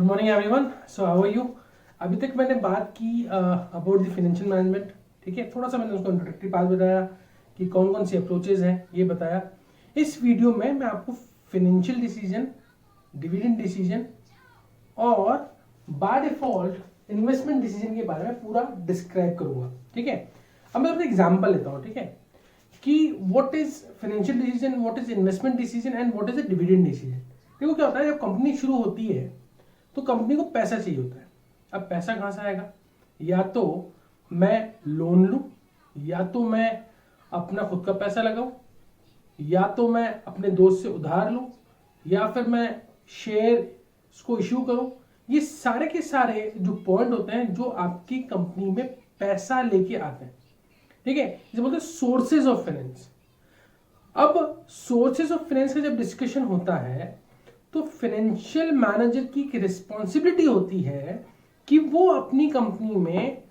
Morning everyone. So how are you. अभी तक मैंने बात की अबाउट द फाइनेंशियल मैनेजमेंट। ठीक है, थोड़ा सा मैंने उसको इंट्रोडक्टरी पार्ट बताया कि कौन कौन सी अप्रोचेज हैं ये बताया। इस वीडियो में मैं आपको फाइनेंशियल डिसीजन, डिविडेंड डिसीजन और बाय डिफॉल्ट इन्वेस्टमेंट डिसीजन के बारे में पूरा डिस्क्राइब करूंगा। ठीक है, अब मैं अपना एग्जांपल लेता हूँ। ठीक है, कि what is financial decision, what is investment decision and what is a dividend decision. देखो क्या होता है, जब कंपनी शुरू होती है तो कंपनी को पैसा चाहिए होता है। अब पैसा कहां से आएगा? या तो मैं लोन लूं, या तो मैं अपना खुद का पैसा लगाऊं, या तो मैं अपने दोस्त से उधार लूं, या फिर मैं शेयर को इश्यू करूं। ये सारे के सारे जो पॉइंट होते हैं जो आपकी कंपनी में पैसा लेके आते हैं। ठीक है, इसे बोलते हैं सोर्सेज ऑफ फाइनेंस। अब सोर्सेज ऑफ फाइनेंस का जब डिस्कशन होता है तो फाइनेंशियल मैनेजर की एक रिस्पॉन्सिबिलिटी होती है कि वो अपनी कंपनी में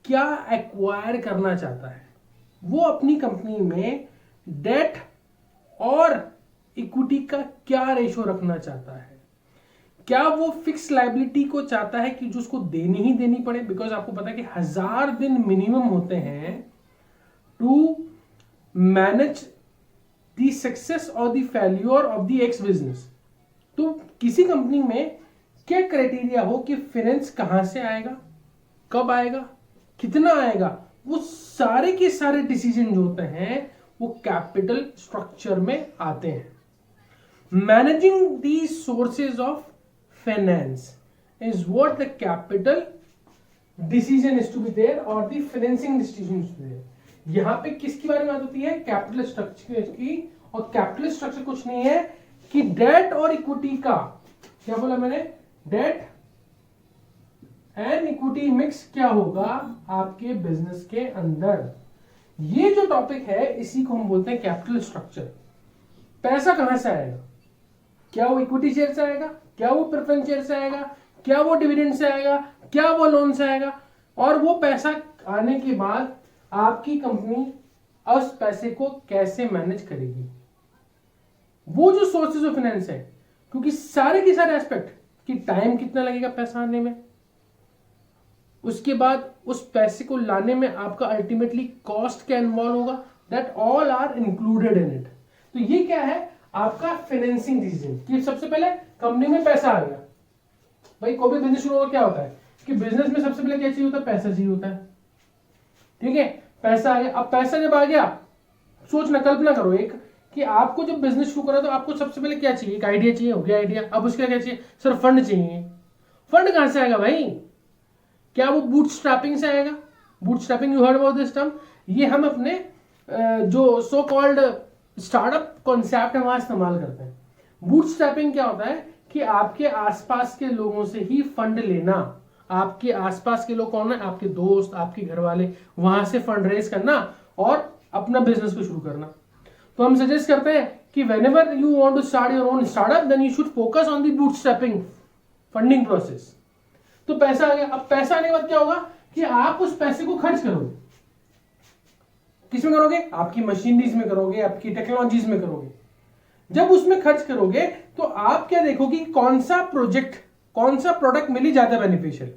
क्या एक्वायर करना चाहता है। वो अपनी कंपनी में डेट और इक्विटी का क्या रेशो रखना चाहता है। क्या वो फिक्स लायबिलिटी को चाहता है कि जो उसको देनी ही देनी पड़े, बिकॉज आपको पता है कि 1000 दिन मिनिमम होते हैं टू मैनेज द सक्सेस और the failure of the x business. तो किसी कंपनी में क्या क्राइटेरिया हो कि फाइनेंस कहां से आएगा, कब आएगा, कितना आएगा, वो सारे के सारे डिसीजन जो होते हैं वो कैपिटल स्ट्रक्चर में आते हैं। Managing the sources of finance is what the capital decision is to be there और the financing decision is to be there. यहां पे किसकी बारे में बात होती है? कैपिटल स्ट्रक्चर की। और कैपिटल स्ट्रक्चर कुछ नहीं है कि डेट और इक्विटी का, क्या बोला मैंने, डेट एंड इक्विटी मिक्स क्या होगा आपके बिजनेस के अंदर। ये जो टॉपिक है इसी को हम बोलते हैं कैपिटल स्ट्रक्चर। पैसा कहां से आएगा? क्या वो इक्विटी शेयर से आएगा, क्या वो प्रेफरेंस शेयर से आएगा, क्या वो डिविडेंड से आएगा, क्या वो लोन से आएगा। और वो पैसा आने के बाद आपकी कंपनी उस पैसे को कैसे मैनेज करेगी, वो जो सोर्सेज ऑफ फाइनेंस है। क्योंकि सारे के सारे एस्पेक्ट कि टाइम कितना लगेगा पैसा आने में, उसके बाद उस पैसे को लाने में आपका अल्टीमेटली कॉस्ट क्या इन्वॉल्व होगा, that all are included in it. तो ये क्या है आपका फाइनेंसिंग डिसीजन कि सबसे पहले कंपनी में पैसा आ गया। भाई कोई भी बिजनेस शुरू होगा क्या होता है कि बिजनेस में सबसे पहले क्या चाहिए होता है? पैसा चाहिए होता है। ठीक है, पैसा आ गया। अब पैसा जब आ गया, सोचना, कल्पना करो एक कि आपको जब बिजनेस शुरू करा तो आपको सबसे पहले क्या चाहिए? एक आइडिया चाहिए, हो गया आइडिया। अब उसका क्या चाहिए? सर फंड चाहिए। फंड कहां से आएगा भाई? क्या वो बूटस्ट्रैपिंग से आएगा? Bootstrapping, you heard about this term. ये हम अपने जो सो कॉल्ड स्टार्टअप कॉन्सेप्ट है वहां इस्तेमाल करते हैं। बूटस्ट्रैपिंग क्या होता है कि आपके आसपास के लोगों से ही फंड लेना। आपके आसपास के लोग कौन है? आपके दोस्त, आपके घर वाले, वहां से फंड रेज करना और अपना बिजनेस को शुरू करना। तो हम सजेस्ट करते हैं कि whenever you want to start your own startup, then you should focus on the bootstrapping funding process। तो पैसा आ गया। अब पैसा आने के बाद क्या होगा कि आप उस पैसे को खर्च करोगे। किसमें करोगे? आपकी मशीनरीज में करोगे, आपकी टेक्नोलॉजीज में करोगे। जब उसमें खर्च करोगे तो आप क्या देखोगे, कौन सा प्रोजेक्ट, कौन सा प्रोडक्ट मिली ज्यादा बेनिफिशियल।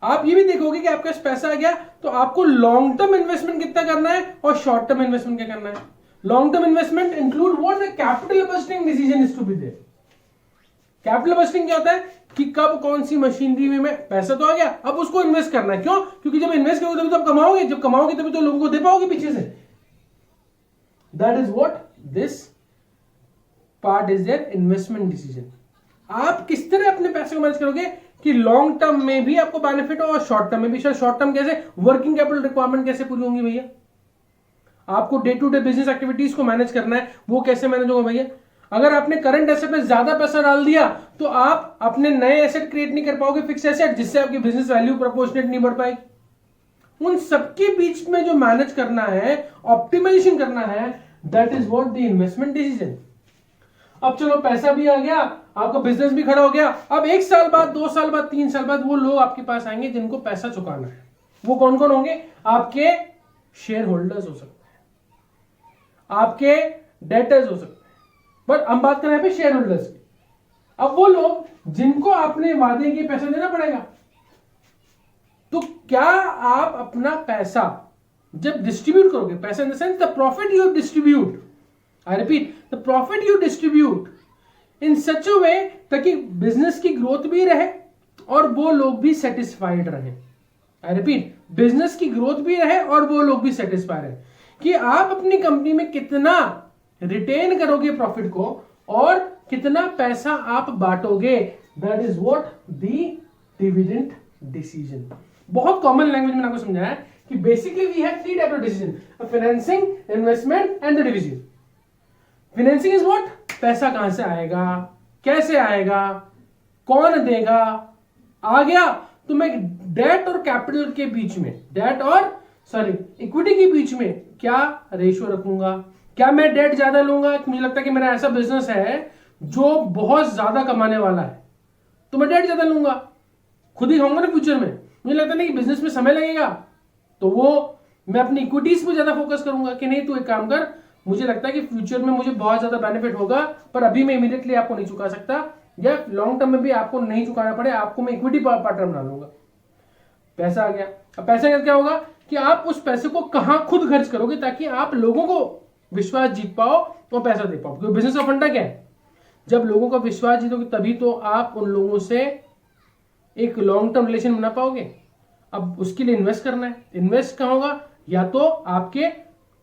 आप ये भी देखोगे कि आपके पास पैसा आ गया तो आपको लॉन्ग टर्म इन्वेस्टमेंट कितना करना है और शॉर्ट टर्म इन्वेस्टमेंट क्या करना है। Long term investment include what the capital budgeting decision is to be there. Capital budgeting क्या होता है कि कब कौन सी मशीनरी में पैसा तो आ गया, अब उसको इन्वेस्ट करना है। क्यों? क्योंकि जब इन्वेस्ट करोगे तभी तो आप कमाओगे, जब कमाओगे तभी तो लोगों को दे पाओगे पीछे से। That is what this part is there, investment decision. आप किस तरह अपने पैसे को मैनेज करोगे कि लॉन्ग टर्म में भी आपको बेनिफिट हो और शॉर्ट टर्म में भी। शॉर्ट टर्म कैसे? वर्किंग कैपिटल रिक्वायरमेंट कैसे पूरी होंगी भैया? आपको day to day business activities को मैनेज करना है, वो कैसे मैनेज होगा भैया? अगर आपने करंट एसेट में ज्यादा पैसा डाल दिया तो आप अपने नए एसेट क्रिएट नहीं कर पाओगे, फिक्स एसेट, जिससे आपकी बिजनेस वैल्यू प्रोपोर्शनेट नहीं बढ़ पाएगी। उन सबके बीच में जो मैनेज करना है, ऑप्टिमाइजेशन करना है, that is what the investment decision. अब चलो पैसा भी आ गया, आपका बिजनेस भी खड़ा हो गया। अब 1 साल बाद, 2 साल बाद, 3 साल बाद वो लोग आपके पास आएंगे जिनको पैसा चुकाना है। वो कौन कौन होंगे? आपके शेयर होल्डर्स हो सकते हैं, आपके डेटर्स हो सकते हैं, बट हम बात कर रहे हैं शेयर होल्डर्स की। अब वो लोग जिनको आपने वादे के पैसा देना पड़ेगा, तो क्या आप अपना पैसा जब डिस्ट्रीब्यूट करोगे, पैसा in the sense the profit you distribute, I repeat, the profit you distribute in such a way ताकि बिजनेस की ग्रोथ भी रहे और वो लोग भी सेटिस्फाइड रहे। आई रिपीट, बिजनेस की ग्रोथ भी रहे और वो लोग भी सेटिस्फाइड रहे, कि आप अपनी कंपनी में कितना रिटेन करोगे प्रॉफिट को और कितना पैसा आप बांटोगे, that is what the dividend decision. बहुत कॉमन लैंग्वेज में आपको समझाया कि basically we have three type of decision, financing, investment and the division. Financing is what, पैसा कहां से आएगा, कैसे आएगा, कौन देगा, आ गया तो मैं डेट और कैपिटल के बीच में, डेट और इक्विटी के बीच में क्या रेशियो रखूंगा, क्या मैं डेट ज्यादा लूंगा, मुझे लगता है कि मेरा ऐसा बिजनेस है जो बहुत ज्यादा कमाने वाला है तो मैं डेट ज्यादा लूंगा, खुद ही खाऊंगा ना फ्यूचर में, मुझे लगता नहीं कि बिजनेस में समय लगेगा तो वो मैं अपनी इक्विटीज पे ज्यादा फोकस करूंगा कि नहीं तू एक काम कर, मुझे लगता है कि फ्यूचर में मुझे बहुत ज्यादा बेनिफिट होगा पर अभी मैं इमीडिएटली आपको नहीं चुका सकता, या लॉन्ग टर्म में भी आपको नहीं चुकाना पड़े, आपको मैं इक्विटी पार्टनर बना लूंगा। पैसा आ गया। अब पैसा क्या होगा कि आप उस पैसे को कहां खुद खर्च करोगे ताकि आप लोगों को विश्वास जीत पाओ और पैसा दे पाओ, क्योंकि बिजनेस का फंडा क्या है, जब लोगों का विश्वास जीतोगे तभी तो आप उन लोगों से एक लॉन्ग टर्म रिलेशन बना पाओगे। अब उसके लिए इन्वेस्ट करना है, इन्वेस्ट कहां होगा, या तो आपके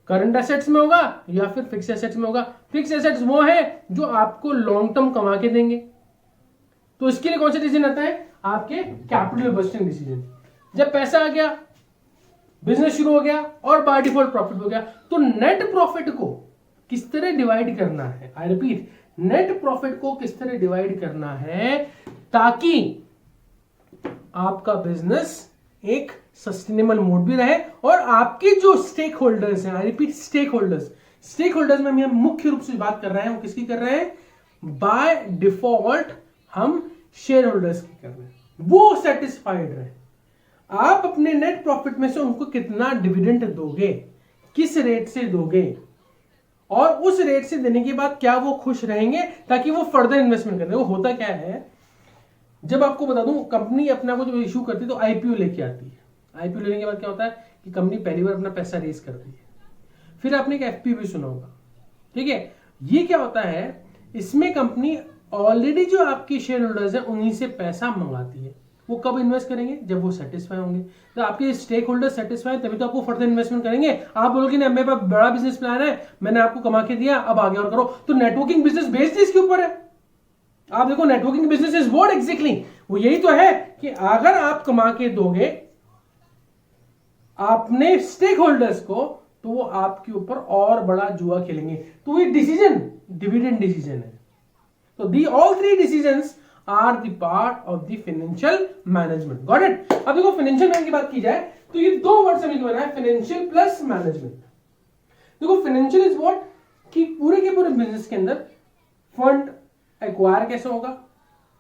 करंट एसेट्स में होगा या फिर फिक्स एसेट्स में होगा। फिक्स एसेट्स वो है जो आपको लॉन्ग टर्म कमा के देंगे, तो इसके लिए कौन सा डिसीजन आता है, आपके कैपिटल बस्टिंग डिसीजन। जब पैसा आ गया, बिजनेस शुरू हो गया और बाय डिफॉल्ट प्रॉफिट हो गया, तो नेट प्रॉफिट को किस तरह डिवाइड करना है, आई रिपीट, नेट प्रॉफिट को किस तरह डिवाइड करना है ताकि आपका बिजनेस एक सस्टेनेबल मोड भी रहे और आपके जो स्टेक होल्डर्स हैं, आई रिपीट स्टेक होल्डर्स में हम मुख्य रूप से बात कर रहे हैं, वो किसकी कर रहे हैं, बाय डिफॉल्ट हम शेयर होल्डर्स की कर रहे हैं, वो सेटिस्फाइड रहे। आप अपने नेट प्रॉफिट में से उनको कितना डिविडेंड दोगे, किस रेट से दोगे, और उस रेट से देने के बाद क्या वो खुश रहेंगे ताकि वो फर्दर इन्वेस्टमेंट करें। वो होता क्या है, जब आपको बता दूं, कंपनी अपना को जो इशू करती है तो आईपीओ लेके आती है। आईपीओ लेने के बाद क्या होता है कि कंपनी पहली बार अपना पैसा रेज करती है, फिर आपने एक एफपीओ भी सुना होगा, ठीक है। ये क्या होता है, इसमें कंपनी ऑलरेडी जो आपके शेयर होल्डर्स हैं उन्हीं से पैसा मंगाती है। वो कब इन्वेस्ट करेंगे, जब वो सेटिस्फाई होंगे। तो आपके स्टेक होल्डर सेटिस्फाई तभी तो आपको फर्दर इन्वेस्टमेंट करेंगे। आप बोलोगे ना मेरे पास बड़ा बिजनेस प्लान है, मैंने आपको कमा के दिया, अब आगे और करो, तो नेटवर्किंग बिजनेस बेस्ड इसके ऊपर है। आप देखो networking business is what exactly, वो यही तो है कि अगर आप कमा के दोगे आपने स्टेक होल्डर्स को तो वो आपके ऊपर और बड़ा जुआ खेलेंगे। तो ये डिसीजन डिविडेंड डिसीजन है। तो the all three decisions are the part of the financial management. Got it. अब देखो फाइनेंशियल मैनेजमेंट की बात की जाए तो ये दो वर्ड से मिलकर बना है, फाइनेंशियल प्लस मैनेजमेंट। देखो फाइनेंशियल इज व्हाट कि पूरे के पूरे बिजनेस के अंदर फंड एक्वायर कैसे होगा,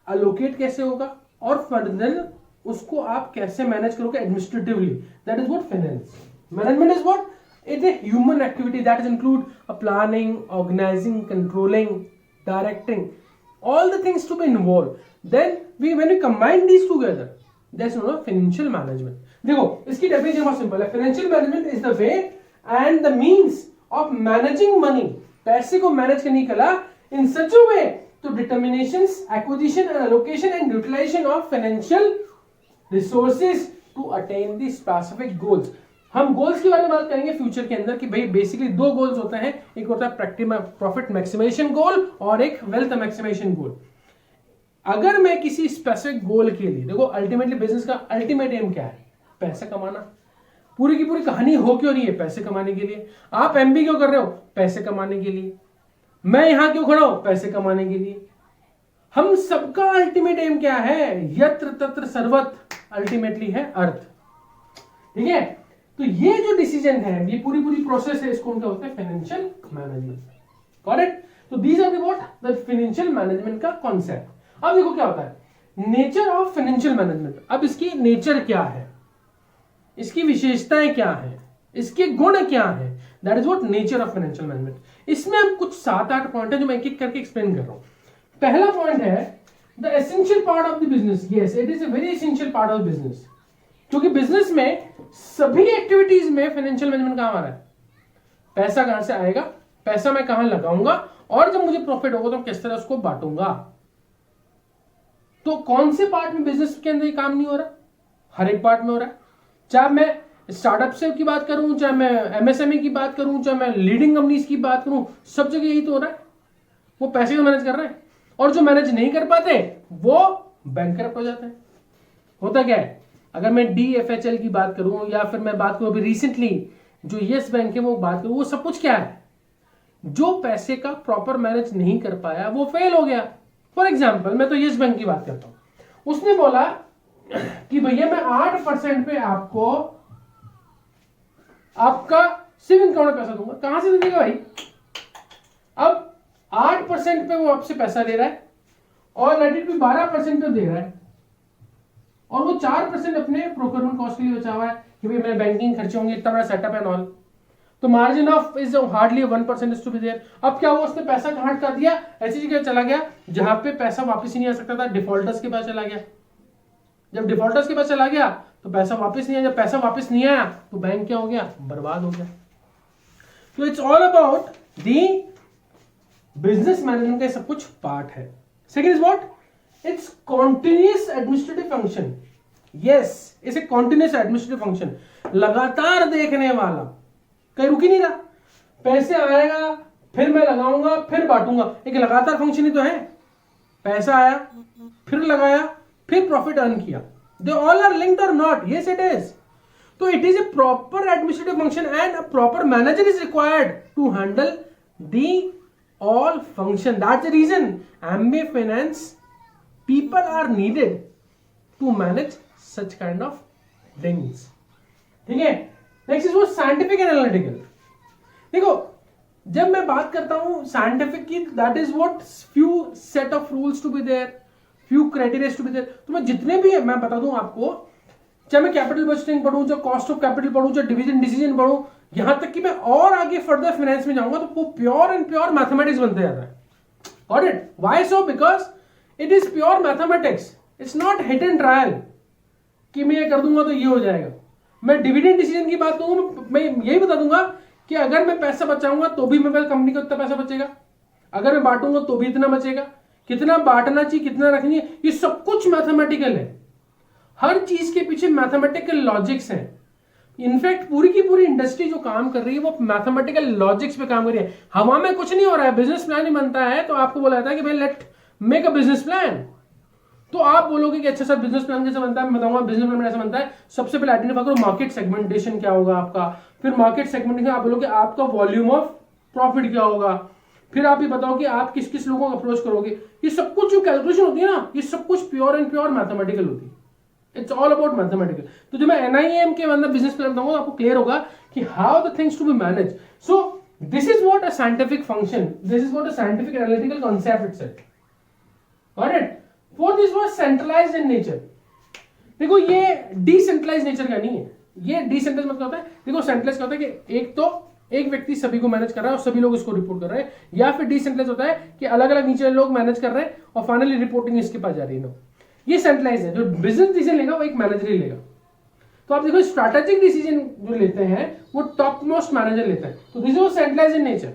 अलोकेट कैसे होगा और फर्दर उसको आप कैसे मैनेज करोगे administratively, that is what finance. Management is what, it is a human activity that is include a planning, organizing, controlling, directing, all the things to be involved. Then when we combine these together, that's known as financial management. देखो इसकी definition बहुत simple है। Financial management is the way and the means of managing money, पैसे को manage करने की कला इन such a way to determinations, acquisition and allocation and utilization of financial resources to attain the specific goals. हम goals के बारे में बात करेंगे फ्यूचर के अंदर कि भाई बेसिकली दो गोल्स होते हैं, एक होता है प्रॉफिट मैक्सिमाइजेशन गोल और एक वेल्थ मैक्सिमाइजेशन गोल। अगर मैं किसी स्पेसिफिक गोल के लिए, देखो अल्टीमेटली बिजनेस का अल्टीमेट एम क्या है, पैसा कमाना। पूरी की पूरी कहानी हो क्यों रही है, पैसे कमाने के लिए। आप एमबी क्यों कर रहे हो, पैसे कमाने के लिए। मैं यहां क्यों खड़ा हूं, पैसे कमाने के लिए। हम सबका अल्टीमेट एम क्या है, यत्र तत्र सर्वत्र, अल्टीमेटली है अर्थ। ठीक है, तो ये जो डिसीजन है, ये पूरी पूरी प्रोसेस है, इसको क्या होता है फाइनेंशियल मैनेजमेंट। करेक्ट। तो these are what the financial management का कॉन्सेप्ट। अब देखो क्या होता है नेचर ऑफ फाइनेंशियल मैनेजमेंट। अब इसकी नेचर क्या है, इसकी विशेषताएं क्या है, इसके गुण क्या है, that is what nature of financial management. इसमें हम कुछ 7-8 पॉइंट है जो मैं एक एक करके एक्सप्लेन कर रहा हूं। पहला पॉइंट है the essential part of the business, yes it is a very essential part of business, क्योंकि बिजनेस में सभी एक्टिविटीज में फाइनेंशियल मैनेजमेंट काम आ रहा है। पैसा कहां से आएगा, पैसा मैं कहां लगाऊंगा, और जब मुझे प्रॉफिट होगा तो किस तरह उसको बांटूंगा। तो कौन से पार्ट में बिजनेस के अंदर ये काम नहीं हो रहा? हर एक पार्ट में हो रहा है। चाहे मैं स्टार्टअप से की बात करूं, चाहे मैं एमएसएमई की बात करूं, चाहे मैं लीडिंग कंपनीज की बात करूं, सब जगह यही तो हो रहा है। वो पैसे को मैनेज कर रहे हैं, और जो मैनेज नहीं कर पाते वो बैंकरप्ट हो जाते हैं। होता क्या है, अगर मैं DFHL की बात करूं, या फिर मैं बात करूं अभी रिसेंटली जो येस बैंक है वो बात करूं, वो सब कुछ क्या है, जो पैसे का प्रॉपर मैनेज नहीं कर पाया वो फेल हो गया। फॉर एग्जाम्पल मैं तो येस बैंक की बात करता हूं। उसने बोला कि भैया मैं 8% पे आपको आपका सेविंग अकाउंट में पैसा दूंगा। कहां से देगा भाई? अब 8% पे वो आपसे पैसा ले रहा है, और लेट इट बी 12% पे दे रहा है, और वो 4% अपने प्रोक्योरमेंट कॉस्ट के लिए बचा हुआ है कि भाई मेरे बैंकिंग खर्चे होंगे, इतना बड़ा सेटअप एंड ऑल। तो margin of is hardly 1% is to be there. अब क्या हुआ, उसने पैसा कहां कर दिया, ऐसी जगह चला गया जहां पे पैसा वापस ही नहीं आ सकता था, डिफॉल्टर्स के पास चला गया। जब डिफॉल्टर्स के पास चला गया तो पैसा वापस नहीं आया, जब पैसा वापस नहीं आया तो बैंक क्या हो गया, बर्बाद हो गया। तो it's all about the business management का सब कुछ पार्ट है। Second is what, it's continuous administrative function. Yes, it's a continuous administrative function, लगातार देखने वाला, कहीं रुक ही नहीं रहा। पैसे आएगा, फिर मैं लगाऊंगा, फिर बांटूंगा, एक लगातार फंक्शन ही तो है। पैसा आया, फिर लगाया, फिर प्रॉफिट अर्न किया। They all are linked or not? Yes it is. तो it is a proper administrative function and a proper manager is required to handle the all function. That's the reason MBA finance people are needed to manage such kind of things. ठीक है, next is वो scientific and analytical. देखो जब मैं बात करता हूं scientific की, that is what few set of rules to be there, few criteria to be there. तो मैं जितने भी मैं बता दूं आपको, चाहे मैं कैपिटल बजटिंग पढ़ूं, चाहे कॉस्ट ऑफ कैपिटल पढ़ूं, चाहे डिवीजन डिसीजन पढ़ूं, यहां तक कि मैं और आगे फर्दर फाइनेंस में जाऊंगा तो वो प्योर एंड प्योर मैथमेटिक्स बनते जाता है। Got it? Why so? Because it is pure mathematics, it's not hit and trial कि मैं ये कर दूंगा तो ये हो जाएगा। मैं डिविडेंड डिसीजन की बात करूंगा, मैं यही बता दूंगा कि अगर मैं पैसा बचाऊंगा तो भी मेरे कंपनी को इतना पैसा बचेगा, अगर मैं बांटूंगा तो भी इतना बचेगा, कितना बांटना चाहिए, कितना रखनी है, ये सब कुछ मैथमेटिकल है। हर चीज के पीछे मैथमेटिकल लॉजिक्स हैं। इनफैक्ट पूरी की पूरी इंडस्ट्री जो काम कर रही है वो मैथमेटिकल लॉजिक्स पे काम कर रही है। हवा में कुछ नहीं हो रहा है, बिजनेस प्लान ही बनता है तो आपको बोला जाता है कि भाई let make a business plan. तो आप बोलोगे कि अच्छा सर बिजनेस प्लान कैसे बनता है, मैं बताऊंगा बिजनेस प्लान ऐसा बनता है। सबसे पहले आइडेंटिफाई करो मार्केट सेगमेंटेशन क्या होगा आपका, फिर मार्केट सेगमेंटेशन आप बोलोगे आपका वॉल्यूम ऑफ प्रॉफिट क्या होगा, फिर आप ये बताओ कि आप किस किस लोगों को अप्रोच करोगे। ये सब कुछ जो कैलकुलेशन होती है ना, ये सब कुछ प्योर एंड प्योर मैथमेटिकल होती है। It's all about mathematical. तो जब मैं NIM के अंदर बिजनेस प्लान बताऊंगा तो आपको क्लियर होगा कि how the things to be manage. So this is what a scientific function, this is what a scientific analytical concept itself. Got it? Fourth is what centralised in nature. देखो ये decentralised nature का नहीं है। ये decentralised मतलब होता है, देखो सेंट्रलाइज्ड होता है कि एक तो एक व्यक्ति सभी को मैनेज कर रहा है और सभी लोग इसको रिपोर्ट कर रहे हैं, या फिर डिसेंट्रलाइज्ड होता है कि अलग अलग नीचे लोग मैनेज कर रहे हैं और फाइनली रिपोर्टिंग इसके पास जा रही है। ये सेंट्रलाइज है। जो बिजनेस डिसीजन लेगा वो एक मैनेजर ही लेगा। तो आप देखो स्ट्रैटेजिक डिसीजन जो लेते हैं वो टॉप मोस्ट मैनेजर लेता है। तो this is centralise in nature.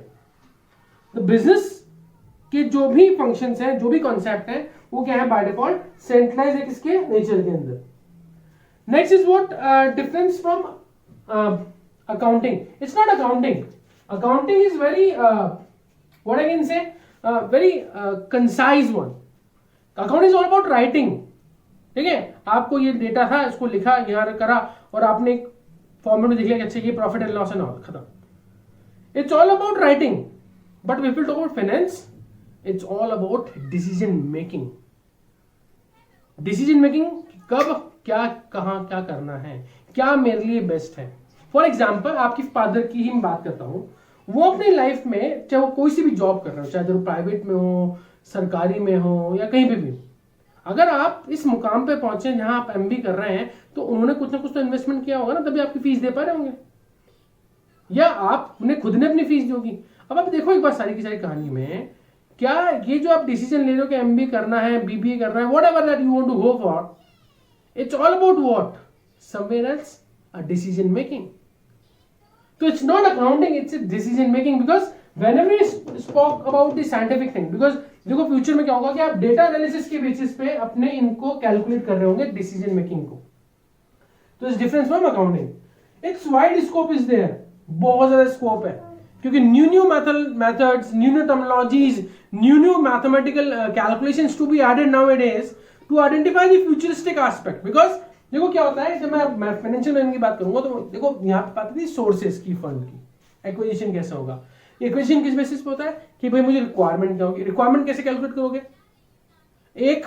The business के जो भी फंक्शंस हैं, जो भी कॉन्सेप्ट है, वो क्या है बाय डिफॉल्ट सेंट्रलाइज है किसके, नेचर के अंदर। Next is what difference from accounting. It's not accounting. Accounting is very what I can say very concise one. Account is all about writing. ठीक है, आपको ये डेटा था, इसको लिखा, यहां करा और आपने एक फॉर्मेट में देख लिया कि अच्छा ये profit and loss and all, खत्म। It's all about writing. But we will talk about finance, it's all about decision making. Decision making, कब क्या कहां क्या करना है, क्या मेरे लिए बेस्ट है। फॉर एग्जाम्पल आपकी फादर की ही मैं बात करता हूं, वो अपनी लाइफ में चाहे वो कोई सी भी जॉब कर रहे हो, चाहे वो प्राइवेट में हो, सरकारी में हो या कहीं पे भी, अगर आप इस मुकाम पे पहुंचे जहां आप MBA कर रहे हैं तो उन्होंने कुछ ना कुछ तो इन्वेस्टमेंट किया होगा ना, तभी आपकी फीस दे पा रहे होंगे, या आप उन्हें खुद ने अपनी फीस दी होगी। अब आप देखो एक बार सारी की सारी कहानी में क्या ये जो आप डिसीजन ले रहे हो कि एमबीए करना है, बीबीए करना है, whatever that you want to go for, it's all about what, somewhere else a decision making. So it's not accounting, it's a decision making, because whenever we spoke about the scientific thing, because देखो future में क्या होगा कि आप data analysis के basis पे अपने इनको कैलकुलेट कर रहे होंगे डिसीजन मेकिंग को. तो इस difference from accounting, its wide scope is there, बहुत ज्यादा स्कोप है, क्योंकि new methods, new terminologies, new mathematical calculations to be added nowadays to identify the futuristic aspect. Because देखो क्या होता है, जब मैं फाइनेंशियल मैनेजमेंट की बात करूंगा तो देखो यहाँ पे बात थी सोर्सेस की, फंड की, एक्विजिशन कैसे होगा. एक्विजिशन किस बेसिस पे होता है कि भाई मुझे रिक्वायरमेंट क्या होगी, रिक्वायरमेंट कैसे कैलकुलेट करोगे, एक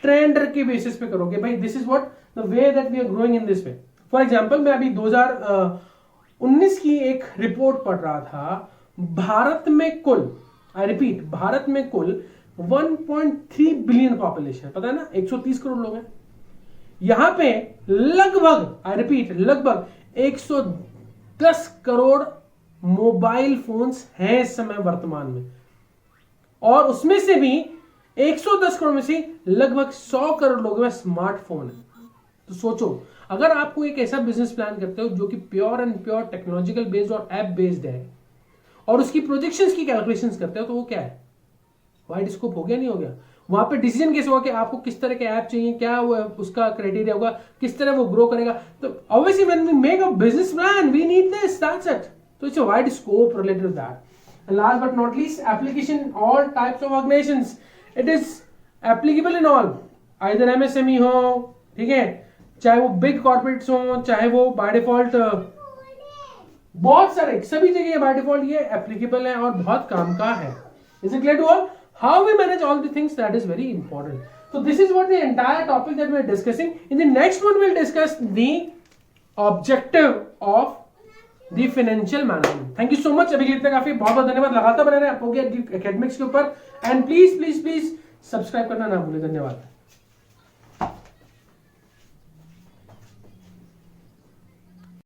ट्रेंड के बेसिस पे करोगे. भाई this is what the way that we are growing in this way. For example मैं अभी 2019 की एक रिपोर्ट पढ़ रहा था. भारत में कुल, आई रिपीट, भारत में कुल 1.3 बिलियन पॉपुलेशन, पता है ना, 130 करोड़ लोग हैं. यहां पे लगभग, आई रिपीट, लगभग 110 करोड़ मोबाइल फोन्स हैं इस समय वर्तमान में, और उसमें से भी 110 करोड़ में से लगभग 100 करोड़ लोगों में स्मार्टफोन है. तो सोचो, अगर आपको एक ऐसा बिजनेस प्लान करते हो जो कि pure and pure technological based और ऐप बेस्ड है, और उसकी प्रोजेक्शंस की कैलकुलेशंस करते हो, तो वो क्या है, वाइड स्कोप हो गया, नहीं हो गया. वहां पे डिसीजन कैसे होगा कि आपको किस तरह के ऐप चाहिए, क्या वो उसका क्राइटेरिया होगा, किस तरह वो ग्रो करेगा. तो obviously when we make a business plan we need this, that's it. तो it's a wide scope related to that. And last but not least, application all types of organisations, it is applicable in all, either MSME हो, ठीक है, चाहे वो big corporates हो, चाहे वो by default बहुत सारे, सभी जगह बाय डिफॉल्ट ये एप्लीकेबल है और बहुत काम का है. Is it clear to all? How we manage all the things, that is very important. So this is what the entire topic that we are discussing. In the next one we'll discuss the objective of the financial management. Thank you so much. अभी के लिए इतना काफी, बहुत बहुत धन्यवाद. लगातार बने रहे आप लोग एकेडमिक्स के ऊपर, and please please please subscribe करना ना भूलें. धन्यवाद.